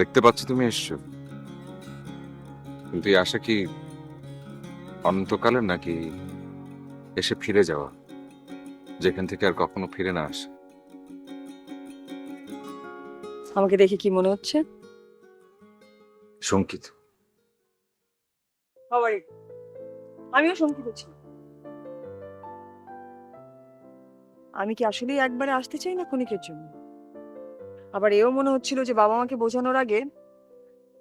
দেখতে পাচ্ছি তুমি এসছো, কিন্তু এই আশা কি অনন্তকালের নাকি এসে ফিরে যাওয়া, যেখান থেকে আর কখনো ফিরে না আসে? আমাকে দেখে কি মনে হচ্ছে? শঙ্কিত। বাবারে, আমিও শঙ্কিত ছিলাম। আমি কি আসলেই একবারে আসতে চাই না ক্ষণিকের জন্য? আবার এও মনে হচ্ছিল যে বাবা মাকে বোঝানোর আগে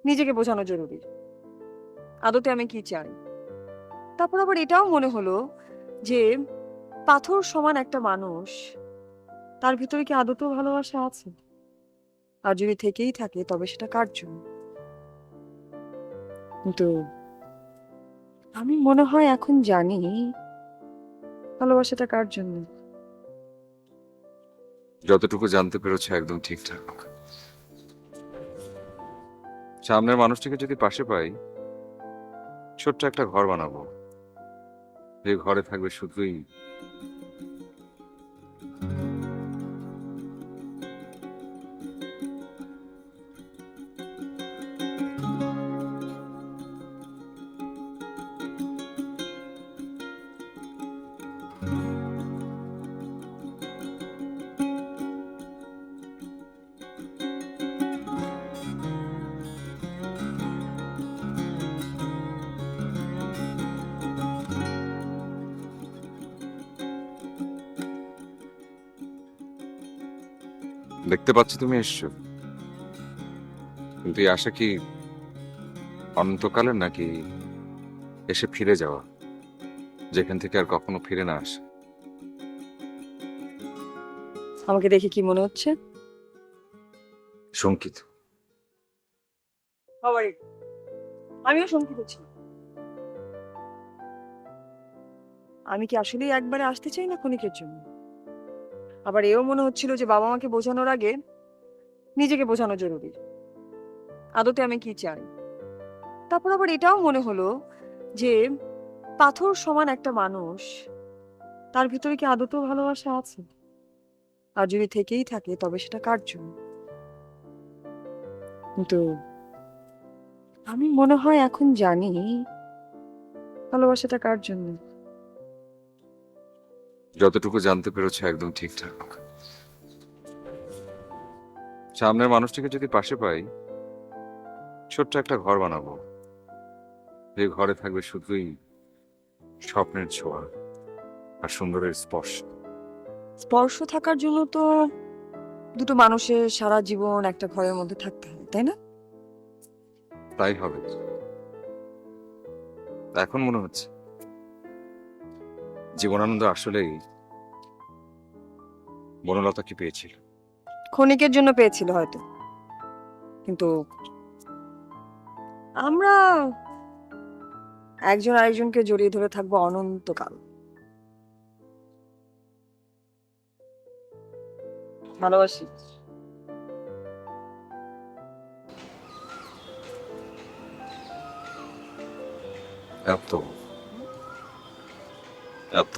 নিজেকে বোঝানো জরুরি। আদতে আমি কি চাই। তারপর আবার এটাও মনে হলো যে পাথর সমান একটা মানুষ, তার ভিতরে কি আদতেও ভালোবাসা আছে? আর যদি থেকেই থাকে তবে সেটা কার জন্য? কিন্তু আমি মনে হয় এখন জানি ভালোবাসাটা কার জন্য। যতটুকু জানতে পেরেছো একদম ঠিকঠাক। সামনের মানুষটিকে যদি পাশে পাই, ছোট্ট একটা ঘর বানাবো, যে ঘরে থাকবে শুধুই দেখতে পাচ্ছি তুমি এসছো, কিন্তু এই আশা কি অনন্তকালের নাকি এসে ফিরে যাওয়া, যেখান থেকে আর কখনো ফিরে না আসে? আমাকে দেখে কি মনে হচ্ছে? শঙ্কিত। বাবারে, আমিও শঙ্কিত ছিলাম। আমি কি আসলেই একবারে আসতে চাই না ক্ষণিকের জন্য? আবার এও মনে হচ্ছিল যে বাবা মাকে বোঝানোর আগে নিজেকে বোঝানো জরুরি। আদতে আমি কি চাই। তারপর আবার এটাও মনে হলো যে পাথর সমান একটা মানুষ, তার ভিতরে কি আদতেও ভালোবাসা আছে? আর যদি থেকেই থাকে তবে সেটা কার জন্য? কিন্তু আমি মনে হয় এখন জানি ভালোবাসাটা কার জন্য। যতটুকু জানতে পেরেছো একদম ঠিকঠাক। সামনের মানুষটিকে যদি পাশে পাই, ছোট্ট একটা ঘর বানাবো, যে ঘরে থাকবে শুধুই স্বপ্নের ছোঁয়া আর সুন্দরের স্পর্শ। স্পর্শ থাকার জন্য তো দুটো মানুষের সারা জীবন একটা ঘরের মধ্যে থাকতে হয়, তাই না? তাই হবে। এখন মনে হচ্ছে জীবনানন্দ আসলেই বনলতাকে পেয়েছিল। ক্ষণিকের জন্য পেয়েছিল হয়তো, কিন্তু আমরা একজন আরেকজনকে জড়িয়ে ধরে থাকবো অনন্তকাল। ভালোবাসি। এত এত